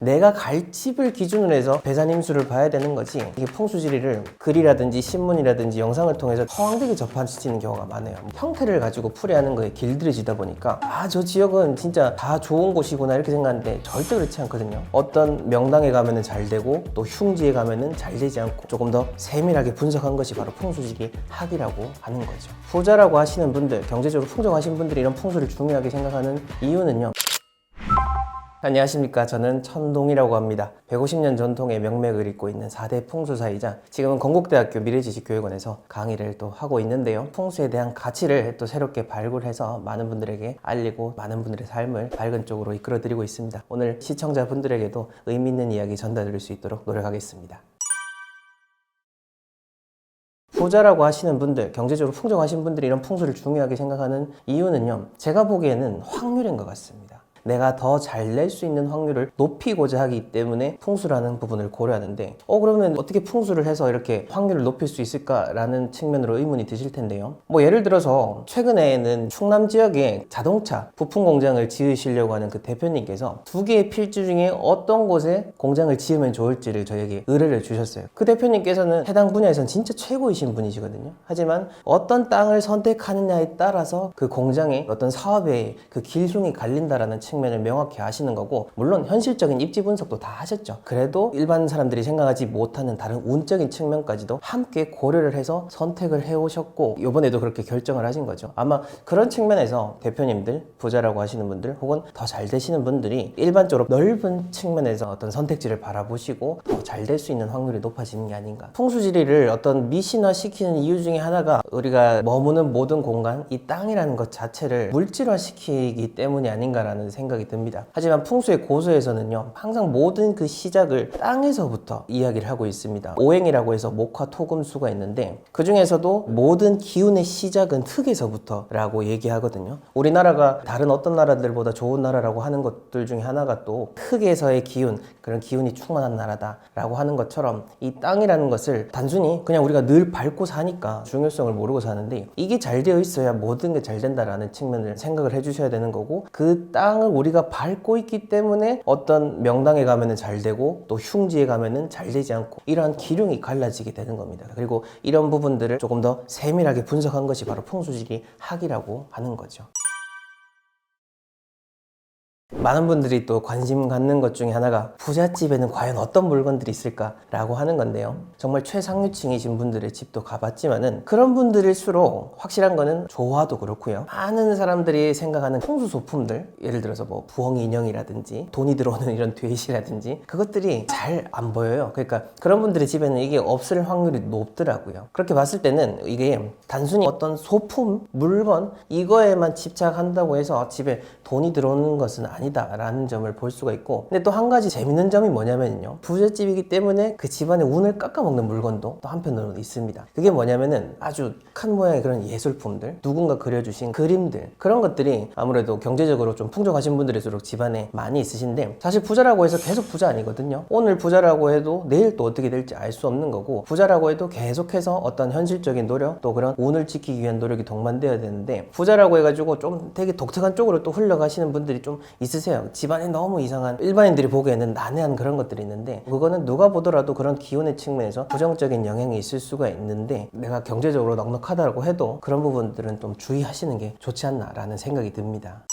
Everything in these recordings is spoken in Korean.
내가 갈 집을 기준으로 해서 배산임수를 봐야 되는 거지, 이게 풍수지리를 글이라든지 신문이라든지 영상을 통해서 허황되게 접하시는 경우가 많아요. 형태를 가지고 풀이하는 거에 길들여지다 보니까 저 지역은 진짜 다 좋은 곳이구나 이렇게 생각하는데 절대 그렇지 않거든요. 어떤 명당에 가면은 잘 되고 또 흉지에 가면은 잘 되지 않고, 조금 더 세밀하게 분석한 것이 바로 풍수지리 학이라고 하는 거죠. 부자라고 하시는 분들, 경제적으로 풍족하신 분들이 이런 풍수를 중요하게 생각하는 이유는요, 안녕하십니까. 저는 천동이라고 합니다. 150년 전통의 명맥을 잇고 있는 4대 풍수사이자 지금은 건국대학교 미래지식교육원에서 강의를 또 하고 있는데요. 풍수에 대한 가치를 또 새롭게 발굴해서 많은 분들에게 알리고 많은 분들의 삶을 밝은 쪽으로 이끌어드리고 있습니다. 오늘 시청자분들에게도 의미 있는 이야기 전달드릴 수 있도록 노력하겠습니다. 부자라고 하시는 분들, 경제적으로 풍족하신 분들이 이런 풍수를 중요하게 생각하는 이유는요, 제가 보기에는 확률인 것 같습니다. 내가 더 잘 낼 수 있는 확률을 높이고자 하기 때문에 풍수라는 부분을 고려하는데, 그러면 어떻게 풍수를 해서 이렇게 확률을 높일 수 있을까라는 측면으로 의문이 드실 텐데요. 예를 들어서 최근에는 충남 지역에 자동차 부품 공장을 지으시려고 하는 그 대표님께서 두 개의 필지 중에 어떤 곳에 공장을 지으면 좋을지를 저에게 의뢰를 주셨어요. 그 대표님께서는 해당 분야에선 진짜 최고이신 분이시거든요. 하지만 어떤 땅을 선택하느냐에 따라서 그 공장의 어떤 사업의 그 길흉이 갈린다라는 측면을 명확히 아시는 거고, 물론 현실적인 입지 분석도 다 하셨죠. 그래도 일반 사람들이 생각하지 못하는 다른 운적인 측면까지도 함께 고려를 해서 선택을 해오셨고, 이번에도 그렇게 결정을 하신 거죠. 아마 그런 측면에서 대표님들, 부자라고 하시는 분들 혹은 더 잘 되시는 분들이 일반적으로 넓은 측면에서 어떤 선택지를 바라보시고 더 잘 될 수 있는 확률이 높아지는 게 아닌가. 풍수지리를 어떤 미신화 시키는 이유 중에 하나가 우리가 머무는 모든 공간, 이 땅이라는 것 자체를 물질화 시키기 때문이 아닌가라는 생각이 듭니다. 하지만 풍수의 고서에서는요, 항상 모든 그 시작을 땅에서부터 이야기를 하고 있습니다. 오행이라고 해서 목화 토금수가 있는데, 그 중에서도 모든 기운의 시작은 흙에서부터 라고 얘기하거든요. 우리나라가 다른 어떤 나라들보다 좋은 나라라고 하는 것들 중에 하나가 또 흙에서의 기운, 그런 기운이 충만한 나라다 라고 하는 것처럼, 이 땅이라는 것을 단순히 그냥 우리가 늘 밟고 사니까 중요성을 모르고 사는데, 이게 잘 되어 있어야 모든 게 잘 된다라는 측면을 생각을 해주셔야 되는 거고, 그 땅을 우리가 밟고 있기 때문에 어떤 명당에 가면은 잘 되고 또 흉지에 가면은 잘 되지 않고, 이러한 기륭이 갈라지게 되는 겁니다. 그리고 이런 부분들을 조금 더 세밀하게 분석한 것이 바로 풍수지리 학이라고 하는 거죠. 많은 분들이 또 관심 갖는 것 중에 하나가 부잣집에는 과연 어떤 물건들이 있을까라고 하는 건데요. 정말 최상류층이신 분들의 집도 가봤지만은 그런 분들일수록 확실한 거는 조화도 그렇고요. 많은 사람들이 생각하는 풍수 소품들, 예를 들어서 부엉이 인형이라든지 돈이 들어오는 이런 돼지라든지, 그것들이 잘 안 보여요. 그러니까 그런 분들의 집에는 이게 없을 확률이 높더라고요. 그렇게 봤을 때는 이게 단순히 어떤 소품, 물건 이거에만 집착한다고 해서 집에 돈이 들어오는 것은 아니다라는 점을 볼 수가 있고, 근데 또 한 가지 재밌는 점이 뭐냐면요, 부잣집이기 때문에 그 집안의 운을 깎아먹는 물건도 또 한편으로는 있습니다. 그게 뭐냐면은 아주 큰 모양의 그런 예술품들, 누군가 그려주신 그림들, 그런 것들이 아무래도 경제적으로 좀 풍족하신 분들일수록 집안에 많이 있으신데, 사실 부자라고 해서 계속 부자 아니거든요. 오늘 부자라고 해도 내일 또 어떻게 될지 알 수 없는 거고, 부자라고 해도 계속해서 어떤 현실적인 노력, 또 그런 운을 지키기 위한 노력이 동반되어야 되는데, 부자라고 해가지고 좀 되게 독특한 쪽으로 또 흘러가시는 분들이 좀 있으세요. 집안에 너무 이상한, 일반인들이 보기에는 난해한 그런 것들이 있는데, 그거는 누가 보더라도 그런 기운의 측면에서 부정적인 영향이 있을 수가 있는데, 내가 경제적으로 넉넉하다고 해도 그런 부분들은 좀 주의하시는 게 좋지 않나라는 생각이 듭니다.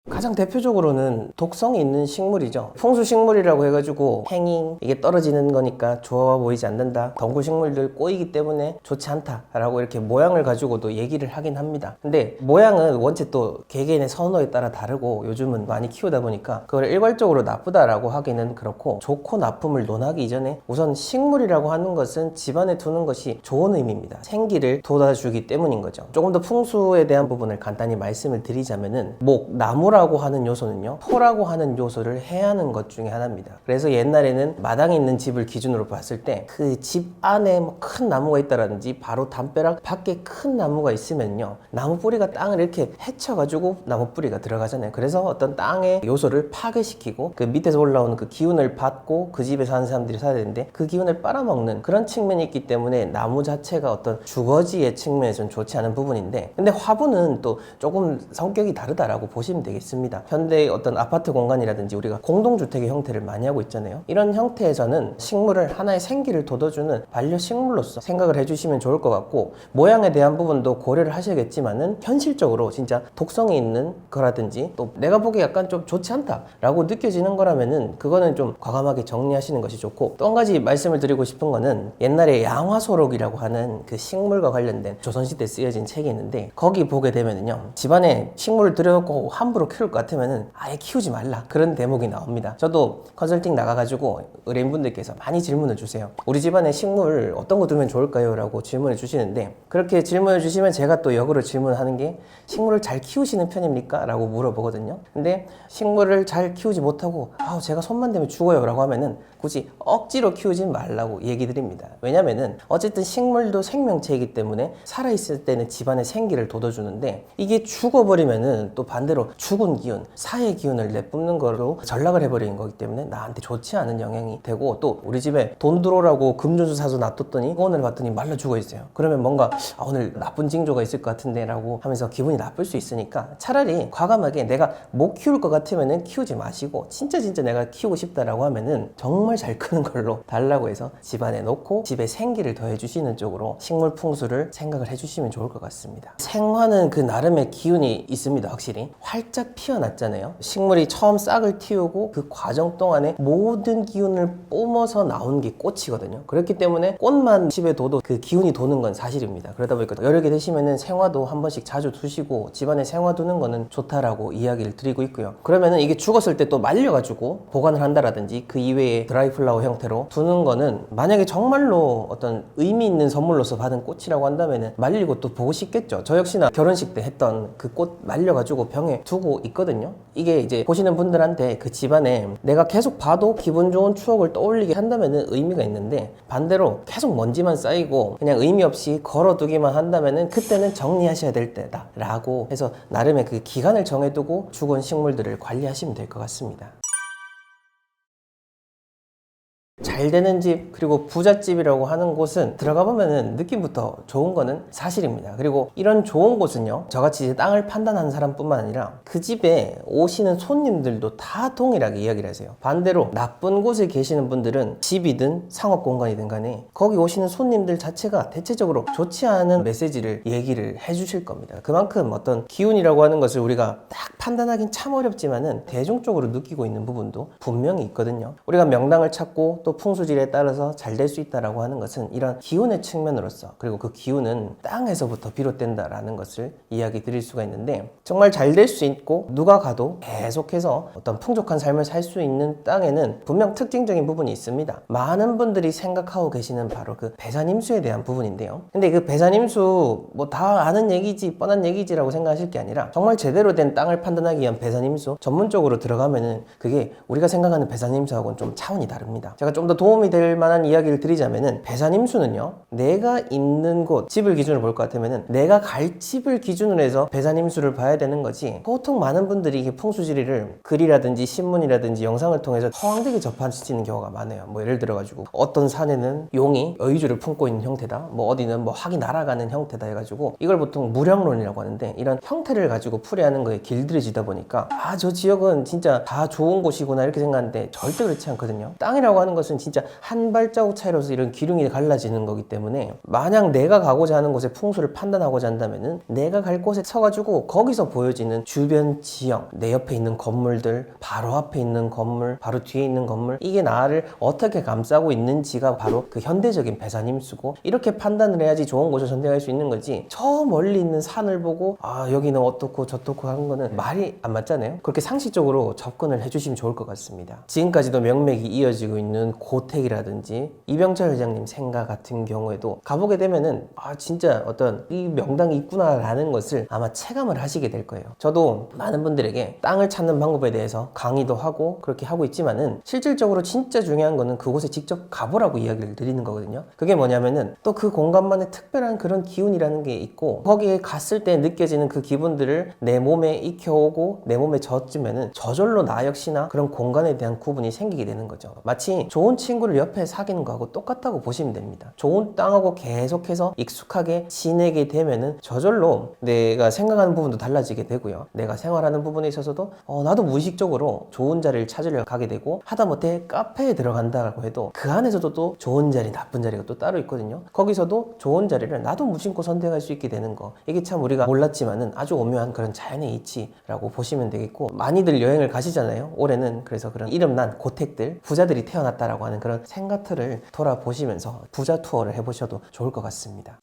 가장 대표적으로는 독성이 있는 식물이죠. 풍수식물이라고 해가지고 행잉, 이게 떨어지는 거니까 좋아 보이지 않는다, 덩굴식물들 꼬이기 때문에 좋지 않다라고 이렇게 모양을 가지고도 얘기를 하긴 합니다. 근데 모양은 원체 또 개개인의 선호에 따라 다르고, 요즘은 많이 키우다 보니까 그걸 일괄적으로 나쁘다라고 하기는 그렇고, 좋고 나쁨을 논하기 이전에 우선 식물이라고 하는 것은 집안에 두는 것이 좋은 의미입니다. 생기를 돋아주기 때문인 거죠. 조금 더 풍수에 대한 부분을 간단히 말씀을 드리자면은, 나무라고 하는 요소는요, 토라고 하는 요소를 해하는 것 중에 하나입니다. 그래서 옛날에는 마당에 있는 집을 기준으로 봤을 때 그 집 안에 큰 나무가 있다라든지 바로 담벼락 밖에 큰 나무가 있으면요, 나무 뿌리가 땅을 이렇게 헤쳐가지고 나무 뿌리가 들어가잖아요. 그래서 어떤 땅의 요소를 파괴시키고 그 밑에서 올라오는 그 기운을 받고 그 집에 사는 사람들이 살아야 되는데, 그 기운을 빨아먹는 그런 측면이 있기 때문에 나무 자체가 어떤 주거지의 측면에서는 좋지 않은 부분인데, 근데 화분은 또 조금 성격이 다르다라고 보시면 되겠습니다. 있습니다. 현대의 어떤 아파트 공간이라든지 우리가 공동주택의 형태를 많이 하고 있잖아요. 이런 형태에서는 식물을 하나의 생기를 돋워주는 반려식물로서 생각을 해주시면 좋을 것 같고, 모양에 대한 부분도 고려를 하셔야겠지만은 현실적으로 진짜 독성이 있는 거라든지 또 내가 보기에 약간 좀 좋지 않다라고 느껴지는 거라면은 그거는 좀 과감하게 정리하시는 것이 좋고, 또 한 가지 말씀을 드리고 싶은 거는 옛날에 양화소록이라고 하는 그 식물과 관련된 조선시대 쓰여진 책이 있는데, 거기 보게 되면은요, 집안에 식물을 들여놓고 함부로 키울 것 같으면은 아예 키우지 말라, 그런 대목이 나옵니다. 저도 컨설팅 나가가지고 의뢰인분들께서 많이 질문을 주세요. 우리 집안에 식물 어떤 거 두면 좋을까요? 라고 질문을 주시는데, 그렇게 질문을 주시면 제가 또 역으로 질문하는 게, 식물을 잘 키우시는 편입니까? 라고 물어보거든요. 근데 식물을 잘 키우지 못하고 제가 손만 대면 죽어요 라고 하면은 굳이 억지로 키우지 말라고 얘기 드립니다. 왜냐면은 어쨌든 식물도 생명체이기 때문에 살아있을 때는 집안에 생기를 돋워주는데, 이게 죽어버리면은 또 반대로 죽은 기운, 사의 기운을 내뿜는 거로 전락을 해버리는 거기 때문에 나한테 좋지 않은 영향이 되고, 또 우리 집에 돈 들어오라고 금전수 사서 놔뒀더니 오늘 봤더니 말라 죽어 있어요. 그러면 뭔가 오늘 나쁜 징조가 있을 것 같은데 라고 하면서 기분이 나쁠 수 있으니까, 차라리 과감하게 내가 못 키울 것 같으면은 키우지 마시고, 진짜 내가 키우고 싶다라고 하면은 정말 잘 크는 걸로 달라고 해서 집안에 놓고 집에 생기를 더해 주시는 쪽으로 식물 풍수를 생각을 해주시면 좋을 것 같습니다. 생화는 그 나름의 기운이 있습니다. 확실히 활짝 피어났잖아요. 식물이 처음 싹을 틔우고 그 과정 동안에 모든 기운을 뿜어서 나온 게 꽃이거든요. 그렇기 때문에 꽃만 집에 둬도 그 기운이 도는 건 사실입니다. 그러다 보니까 여러 개 되시면은 생화도 한 번씩 자주 두시고, 집안에 생화 두는 거는 좋다라고 이야기를 드리고 있고요. 그러면은 이게 죽었을 때 또 말려가지고 보관을 한다라든지 그 이외에 드라이 플라워 형태로 두는 거는, 만약에 정말로 어떤 의미 있는 선물로서 받은 꽃이라고 한다면은 말리고 또 보고 싶겠죠. 저 역시나 결혼식 때 했던 그 꽃 말려가지고 병에 두고 있거든요. 이게 이제 보시는 분들한테 그 집안에 내가 계속 봐도 기분 좋은 추억을 떠올리게 한다면은 의미가 있는데, 반대로 계속 먼지만 쌓이고 그냥 의미 없이 걸어두기만 한다면은 그때는 정리하셔야 될 때다 라고 해서 나름의 그 기간을 정해두고 죽은 식물들을 관리하시면 될 것 같습니다. 잘 되는 집, 그리고 부잣집이라고 하는 곳은 들어가 보면은 느낌부터 좋은 거는 사실입니다. 그리고 이런 좋은 곳은요, 저같이 이제 땅을 판단하는 사람뿐만 아니라 그 집에 오시는 손님들도 다 동일하게 이야기를 하세요. 반대로 나쁜 곳에 계시는 분들은 집이든 상업공간이든 간에 거기 오시는 손님들 자체가 대체적으로 좋지 않은 메시지를 얘기를 해주실 겁니다. 그만큼 어떤 기운이라고 하는 것을 우리가 딱 판단하긴 참 어렵지만은 대중적으로 느끼고 있는 부분도 분명히 있거든요. 우리가 명당을 찾고 또 풍수질에 따라서 잘 될 수 있다라고 하는 것은 이런 기운의 측면으로서, 그리고 그 기운은 땅에서부터 비롯된다라는 것을 이야기 드릴 수가 있는데, 정말 잘 될 수 있고 누가 가도 계속해서 어떤 풍족한 삶을 살 수 있는 땅에는 분명 특징적인 부분이 있습니다. 많은 분들이 생각하고 계시는 바로 그 배산임수에 대한 부분인데요. 근데 그 배산임수 뭐 다 아는 얘기지, 뻔한 얘기지라고 생각하실 게 아니라, 정말 제대로 된 땅을 판단하기 위한 배산임수 전문적으로 들어가면은 그게 우리가 생각하는 배산임수하고는 좀 차원이 다릅니다. 제가 좀 더 도움이 될 만한 이야기를 드리자면은, 배산임수는요, 내가 있는 곳, 집을 기준으로 볼 것 같으면은 내가 갈 집을 기준으로 해서 배산임수를 봐야 되는 거지, 보통 많은 분들이 이게 풍수지리를 글이라든지 신문이라든지 영상을 통해서 허황되게 접하시는 경우가 많아요. 뭐 예를 들어가지고 어떤 산에는 용이 여의주를 품고 있는 형태다, 뭐 어디는 뭐 학이 날아가는 형태다 해가지고 이걸 보통 무령론이라고 하는데, 이런 형태를 가지고 풀이하는 거에 길들여지다 보니까 저 지역은 진짜 다 좋은 곳이구나 이렇게 생각하는데 절대 그렇지 않거든요. 땅이라고 하는 것은 진짜 한 발자국 차이로서 이런 기둥이 갈라지는 거기 때문에, 만약 내가 가고자 하는 곳의 풍수를 판단하고자 한다면은 내가 갈 곳에 서가지고 거기서 보여지는 주변 지형, 내 옆에 있는 건물들, 바로 앞에 있는 건물, 바로 뒤에 있는 건물, 이게 나를 어떻게 감싸고 있는지가 바로 그 현대적인 배산임수고, 이렇게 판단을 해야지 좋은 곳을 선택할 수 있는 거지, 저 멀리 있는 산을 보고 여기는 어떻고 저떻고 하는 거는 말이 안 맞잖아요. 그렇게 상식적으로 접근을 해주시면 좋을 것 같습니다. 지금까지도 명맥이 이어지고 있는 고택이라든지 이병철 회장님 생가 같은 경우에도 가보게 되면은 진짜 어떤 이 명당이 있구나 라는 것을 아마 체감을 하시게 될 거예요. 저도 많은 분들에게 땅을 찾는 방법에 대해서 강의도 하고 그렇게 하고 있지만은, 실질적으로 진짜 중요한 거는 그곳에 직접 가보라고 이야기를 드리는 거거든요. 그게 뭐냐면은 또 그 공간만의 특별한 그런 기운이라는 게 있고, 거기에 갔을 때 느껴지는 그 기분들을 내 몸에 익혀오고 내 몸에 젖으면은 저절로 나 역시나 그런 공간에 대한 구분이 생기게 되는 거죠. 마치 좋은 좋은 친구를 옆에 사귀는 거하고 똑같다고 보시면 됩니다. 좋은 땅하고 계속해서 익숙하게 지내게 되면은 저절로 내가 생각하는 부분도 달라지게 되고요. 내가 생활하는 부분에 있어서도 나도 무의식적으로 좋은 자리를 찾으려 가게 되고, 하다못해 카페에 들어간다고 해도 그 안에서도 또 좋은 자리, 나쁜 자리가 또 따로 있거든요. 거기서도 좋은 자리를 나도 무심코 선택할 수 있게 되는 거, 이게 참 우리가 몰랐지만은 아주 오묘한 그런 자연의 이치라고 보시면 되겠고, 많이들 여행을 가시잖아요. 올해는 그래서 그런 이름난 고택들, 부자들이 태어났다라고 하는 그런 생가들을 돌아보시면서 부자 투어를 해보셔도 좋을 것 같습니다.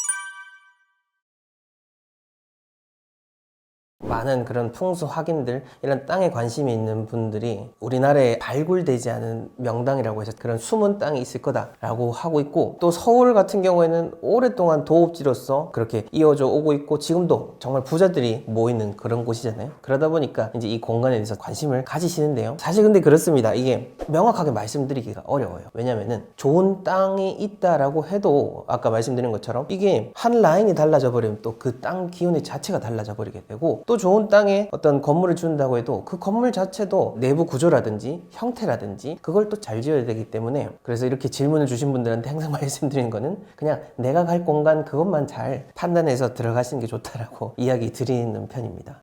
많은 그런 풍수 확인들, 이런 땅에 관심이 있는 분들이 우리나라에 발굴되지 않은 명당이라고 해서 그런 숨은 땅이 있을 거다라고 하고 있고, 또 서울 같은 경우에는 오랫동안 도읍지로서 그렇게 이어져 오고 있고, 지금도 정말 부자들이 모이는 그런 곳이잖아요. 그러다 보니까 이제 이 공간에 대해서 관심을 가지시는데요. 사실 근데 그렇습니다. 이게 명확하게 말씀드리기가 어려워요. 왜냐면은 좋은 땅이 있다라고 해도 아까 말씀드린 것처럼 이게 한 라인이 달라져 버리면 또 그 땅 기운의 자체가 달라져 버리게 되고, 또 좋은 땅에 어떤 건물을 준다고 해도 그 건물 자체도 내부 구조라든지 형태라든지 그걸 또 잘 지어야 되기 때문에, 그래서 이렇게 질문을 주신 분들한테 항상 말씀드리는 거는 그냥 내가 갈 공간 그것만 잘 판단해서 들어가시는 게 좋다라고 이야기 드리는 편입니다.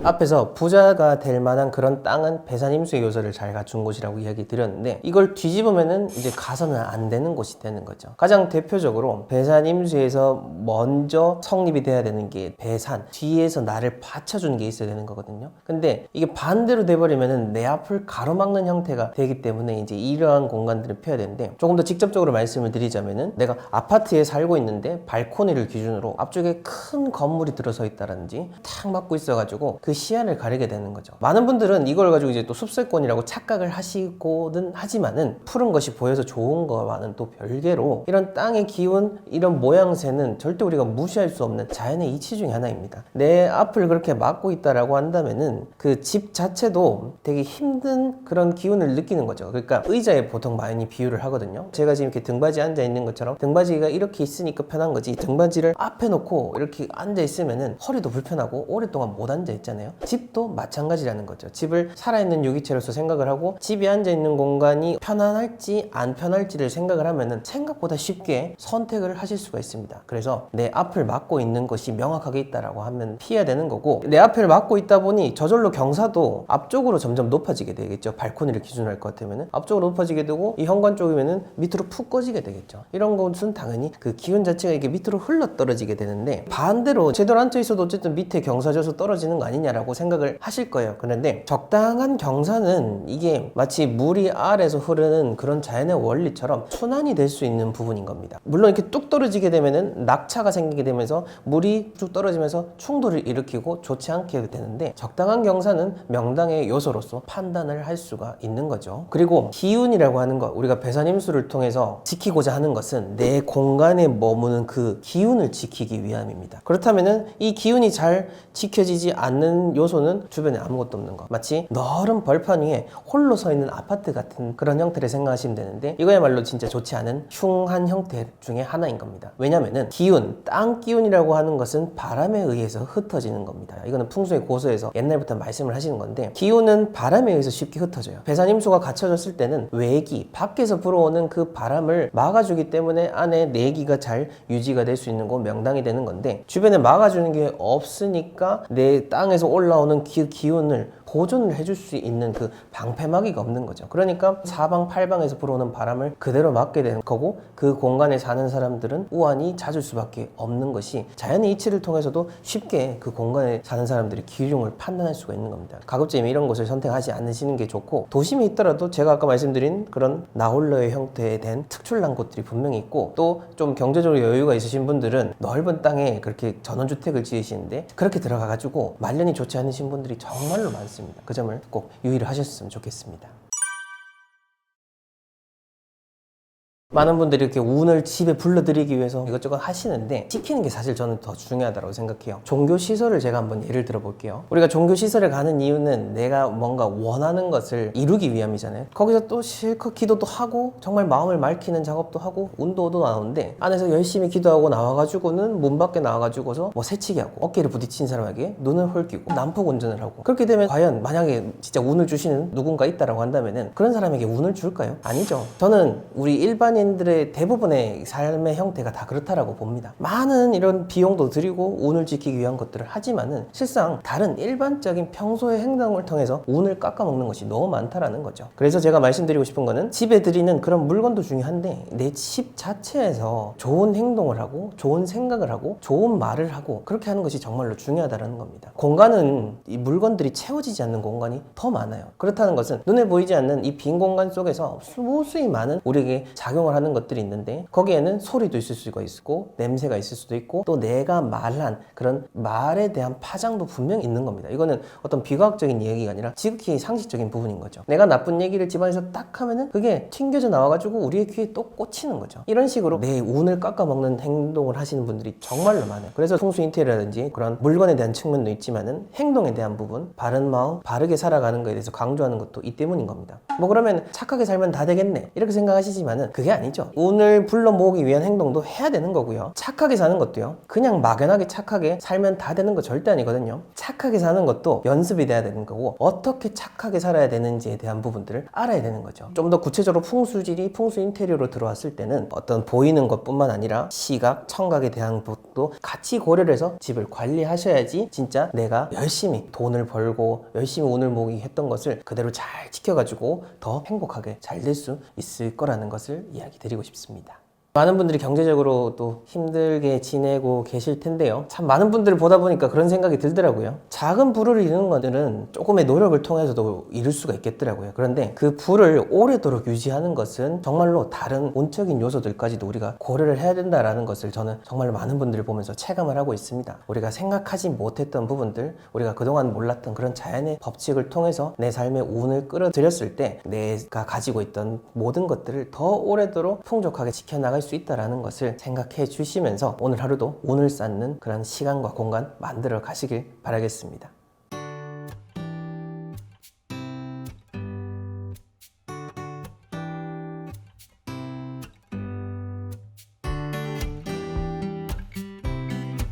앞에서 부자가 될 만한 그런 땅은 배산임수의 요소를 잘 갖춘 곳이라고 이야기 드렸는데, 이걸 뒤집으면은 이제 가서는 안 되는 곳이 되는 거죠. 가장 대표적으로 배산임수에서 먼저 성립이 돼야 되는 게 배산, 뒤에서 나를 받쳐주는 게 있어야 되는 거거든요. 근데 이게 반대로 돼버리면은 내 앞을 가로막는 형태가 되기 때문에 이제 이러한 공간들을 펴야 되는데, 조금 더 직접적으로 말씀을 드리자면은 내가 아파트에 살고 있는데 발코니를 기준으로 앞쪽에 큰 건물이 들어서 있다든지 탁 막고 있어가지고 그 시야를 가리게 되는 거죠. 많은 분들은 이걸 가지고 이제 또 숲세권이라고 착각을 하시고는 하지만은, 푸른 것이 보여서 좋은 거와는 또 별개로 이런 땅의 기운, 이런 모양새는 절대 우리가 무시할 수 없는 자연의 이치 중에 하나입니다. 내 앞을 그렇게 막고 있다라고 한다면은 그 집 자체도 되게 힘든 그런 기운을 느끼는 거죠. 그러니까 의자에 보통 많이 비유를 하거든요. 제가 지금 이렇게 등받이 앉아 있는 것처럼 등받이가 이렇게 있으니까 편한 거지, 등받이를 앞에 놓고 이렇게 앉아 있으면은 허리도 불편하고 오랫동안 못 앉아 있잖아요. 집도 마찬가지라는 거죠. 집을 살아있는 유기체로서 생각을 하고, 집에 앉아있는 공간이 편안할지 안 편할지를 생각을 하면은 생각보다 쉽게 선택을 하실 수가 있습니다. 그래서 내 앞을 막고 있는 것이 명확하게 있다라고 하면 피해야 되는 거고, 내 앞을 막고 있다 보니 저절로 경사도 앞쪽으로 점점 높아지게 되겠죠. 발코니를 기준으로 할 것 같으면은 앞쪽으로 높아지게 되고, 이 현관 쪽이면은 밑으로 푹 꺼지게 되겠죠. 이런 것은 당연히 그 기운 자체가 이게 밑으로 흘러 떨어지게 되는데, 반대로 제대로 앉아 있어도 어쨌든 밑에 경사 져서 떨어지는 거 아니냐라고 생각을 하실 거예요. 그런데 적당한 경사는 이게 마치 물이 아래에서 흐르는 그런 자연의 원리처럼 순환이 될 수 있는 부분인 겁니다. 물론 이렇게 뚝 떨어지게 되면은 낙차가 생기게 되면서 물이 쭉 떨어지면서 충돌을 일으키고 좋지 않게 되는데, 적당한 경사는 명당의 요소로서 판단을 할 수가 있는 거죠. 그리고 기운이라고 하는 것, 우리가 배산임수를 통해서 지키고자 하는 것은 내 공간에 머무는 그 기운을 지키기 위함입니다. 그렇다면은 이 기운이 잘 지켜지지 않는 요소는 주변에 아무것도 없는 거, 마치 넓은 벌판 위에 홀로 서 있는 아파트 같은 그런 형태를 생각하시면 되는데, 이거야말로 진짜 좋지 않은 흉한 형태 중에 하나인 겁니다. 왜냐면은 기운, 땅 기운이라고 하는 것은 바람에 의해서 흩어지는 겁니다. 이거는 풍수의 고서에서 옛날부터 말씀을 하시는 건데, 기운은 바람에 의해서 쉽게 흩어져요. 배산임수가 갖춰졌을 때는 외기, 밖에서 불어오는 그 바람을 막아주기 때문에 안에 내기가 잘 유지가 될 수 있는 곳, 명당이 되는 건데, 주변에 막아주는 게 없으니까 내 땅에서 올라오는 기운을 보존을 해줄 수 있는 그 방패막이가 없는 거죠. 그러니까 사방 팔방에서 불어오는 바람을 그대로 막게 되는 거고, 그 공간에 사는 사람들은 우환이 잦을 수밖에 없는 것이, 자연의 이치를 통해서도 쉽게 그 공간에 사는 사람들이 기흉을 판단할 수가 있는 겁니다. 가급적이면 이런 곳을 선택하지 않으시는 게 좋고, 도심에 있더라도 제가 아까 말씀드린 그런 나홀로의 형태에 된 특출난 곳들이 분명히 있고, 또 좀 경제적으로 여유가 있으신 분들은 넓은 땅에 그렇게 전원주택을 지으시는데 그렇게 들어가가지고 말년이 좋지 않으신 분들이 정말로 많습니다. 그 점을 꼭 유의를 하셨으면 좋겠습니다. 많은 분들이 이렇게 운을 집에 불러들이기 위해서 이것저것 하시는데 지키는 게 사실 저는 더 중요하다고 생각해요. 종교 시설을 제가 한번 예를 들어 볼게요. 우리가 종교 시설에 가는 이유는 내가 뭔가 원하는 것을 이루기 위함이잖아요. 거기서 또 실컷 기도도 하고 정말 마음을 맑히는 작업도 하고 운도도 나오는데 안에서 열심히 기도하고 나와가지고는 문 밖에 나와가지고서 뭐 새치기 하고 어깨를 부딪힌 사람에게 눈을 홀끼고 난폭 운전을 하고 그렇게 되면 과연 만약에 진짜 운을 주시는 누군가 있다라고 한다면은 그런 사람에게 운을 줄까요? 아니죠. 저는 우리 일반인들의 대부분의 삶의 형태가 다 그렇다라고 봅니다. 많은 이런 비용도 들이고 운을 지키기 위한 것들을 하지만은 실상 다른 일반적인 평소의 행동을 통해서 운을 깎아먹는 것이 너무 많다라는 거죠. 그래서 제가 말씀드리고 싶은 거는 집에 드리는 그런 물건도 중요한데 내 집 자체에서 좋은 행동을 하고 좋은 생각을 하고 좋은 말을 하고 그렇게 하는 것이 정말로 중요하다는 겁니다. 공간은 이 물건들이 채워지지 않는 공간이 더 많아요. 그렇다는 것은 눈에 보이지 않는 이 빈 공간 속에서 무수히 많은 우리에게 작용을 하는 것들이 있는데 거기에는 소리도 있을 수가 있고 냄새가 있을 수도 있고 또 내가 말한 그런 말에 대한 파장도 분명히 있는 겁니다. 이거는 어떤 비과학적인 얘기가 아니라 지극히 상식적인 부분인 거죠. 내가 나쁜 얘기를 집안에서 딱 하면은 그게 튕겨져 나와가지고 우리의 귀에 또 꽂히는 거죠. 이런 식으로 내 운을 깎아먹는 행동을 하시는 분들이 정말로 많아요. 그래서 풍수 인테리어라든지 그런 물건에 대한 측면도 있지만은 행동에 대한 부분, 바른 마음, 바르게 살아가는 것에 대해서 강조하는 것도 이 때문인 겁니다. 뭐 그러면 착하게 살면 다 되겠네 이렇게 생각하시지만은 그게 아니죠. 운을 불러 모으기 위한 행동도 해야 되는 거고요. 착하게 사는 것도요. 그냥 막연하게 착하게 살면 다 되는 거 절대 아니거든요. 착하게 사는 것도 연습이 돼야 되는 거고 어떻게 착하게 살아야 되는지에 대한 부분들을 알아야 되는 거죠. 좀 더 구체적으로 풍수질이 풍수 인테리어로 들어왔을 때는 어떤 보이는 것뿐만 아니라 시각, 청각에 대한 것도 같이 고려를 해서 집을 관리하셔야지 진짜 내가 열심히 돈을 벌고 열심히 운을 모으기 했던 것을 그대로 잘 지켜가지고 더 행복하게 잘 될 수 있을 거라는 것을 이야기 드리고 싶습니다. 많은 분들이 경제적으로 또 힘들게 지내고 계실 텐데요. 참 많은 분들을 보다 보니까 그런 생각이 들더라고요. 작은 부를 이루는 것들은 조금의 노력을 통해서도 이룰 수가 있겠더라고요. 그런데 그 부를 오래도록 유지하는 것은 정말로 다른 운적인 요소들까지도 우리가 고려를 해야 된다라는 것을 저는 정말 많은 분들을 보면서 체감을 하고 있습니다. 우리가 생각하지 못했던 부분들, 우리가 그동안 몰랐던 그런 자연의 법칙을 통해서 내 삶의 운을 끌어들였을 때 내가 가지고 있던 모든 것들을 더 오래도록 풍족하게 지켜나갈 수 있다는 것을 생각해 주시면서 오늘 하루도 운을 쌓는 그런 시간과 공간 만들어 가시길 바라겠습니다.